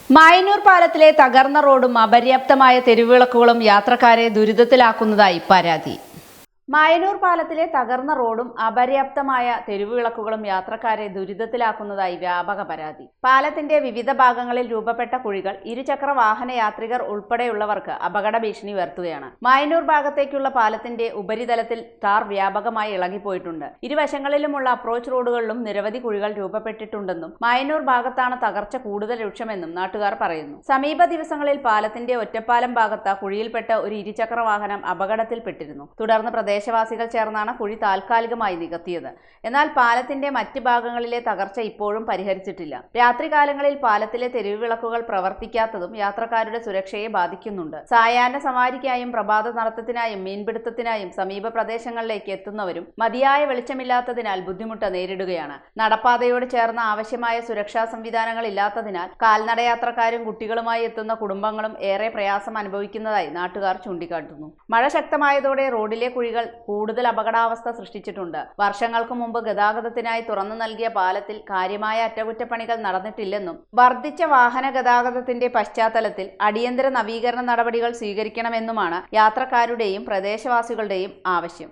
മായന്നൂർ പാലത്തിലെ തകർന്ന റോഡും അപര്യാപ്തമായ തെരുവിളക്കുകളും യാത്രക്കാരെ ദുരിതത്തിലാക്കുന്നതായി പരാതി. മായന്നൂർ പാലത്തിലെ തകർന്ന റോഡും അപര്യാപ്തമായ തെരുവിളക്കുകളും യാത്രക്കാരെ ദുരിതത്തിലാക്കുന്നതായി വ്യാപക പരാതി. പാലത്തിന്റെ വിവിധ ഭാഗങ്ങളിൽ രൂപപ്പെട്ട കുഴികൾ ഇരുചക്ര വാഹന യാത്രികർ ഉൾപ്പെടെയുള്ളവർക്ക് അപകട ഭീഷണി ഉയർത്തുകയാണ്. മായന്നൂർ ഭാഗത്തേക്കുള്ള പാലത്തിന്റെ ഉപരിതലത്തിൽ ടാർ വ്യാപകമായി ഇളകിപ്പോയിട്ടുണ്ട്. ഇരുവശങ്ങളിലുമുള്ള അപ്രോച്ച് റോഡുകളിലും നിരവധി കുഴികൾ രൂപപ്പെട്ടിട്ടുണ്ടെന്നും മായന്നൂർ ഭാഗത്താണ് തകർച്ച കൂടുതൽ രൂക്ഷമെന്നും നാട്ടുകാർ പറയുന്നു. സമീപ ദിവസങ്ങളിൽ പാലത്തിന്റെ ഒറ്റപ്പാലം ഭാഗത്ത് കുഴിയിൽപ്പെട്ട ഒരു ഇരുചക്ര വാഹനം അപകടത്തിൽപ്പെട്ടിരുന്നു. തുടർന്ന് പ്രദേശവാസികൾ ചേർന്നാണ് കുഴി താൽക്കാലികമായി നികത്തിയത്. എന്നാൽ പാലത്തിന്റെ മറ്റ് ഭാഗങ്ങളിലെ തകർച്ച ഇപ്പോഴും പരിഹരിച്ചിട്ടില്ല. രാത്രികാലങ്ങളിൽ പാലത്തിലെ തെരുവുവിളക്കുകൾ പ്രവർത്തിക്കാത്തതും യാത്രക്കാരുടെ സുരക്ഷയെ ബാധിക്കുന്നുണ്ട്. സായാഹ്ന സവാരിക്കായും പ്രഭാത നടത്തത്തിനായും മീൻപിടുത്തത്തിനായും സമീപ പ്രദേശങ്ങളിലേക്ക് എത്തുന്നവരും മതിയായ വെളിച്ചമില്ലാത്തതിനാൽ ബുദ്ധിമുട്ട് നേരിടുകയാണ്. നടപ്പാതയോട് ചേർന്ന ആവശ്യമായ സുരക്ഷാ സംവിധാനങ്ങൾ ഇല്ലാത്തതിനാൽ കാൽനടയാത്രക്കാരും കുട്ടികളുമായി എത്തുന്ന കുടുംബങ്ങളും ഏറെ പ്രയാസം അനുഭവിക്കുന്നതായി നാട്ടുകാർ ചൂണ്ടിക്കാട്ടുന്നു. മഴ ശക്തമായതോടെ റോഡിലെ കുഴികൾ കൂടുതൽ അപകടാവസ്ഥ സൃഷ്ടിച്ചിട്ടുണ്ട്. വർഷങ്ങൾക്ക് മുമ്പ് ഗതാഗതത്തിനായി തുറന്നു നൽകിയ പാലത്തിൽ കാര്യമായ അറ്റകുറ്റപ്പണികൾ നടന്നിട്ടില്ലെന്നും വർദ്ധിച്ച വാഹന ഗതാഗതത്തിന്റെ പശ്ചാത്തലത്തിൽ അടിയന്തര നവീകരണ നടപടികൾ സ്വീകരിക്കണമെന്നുമാണ് യാത്രക്കാരുടെയും പ്രദേശവാസികളുടെയും ആവശ്യം.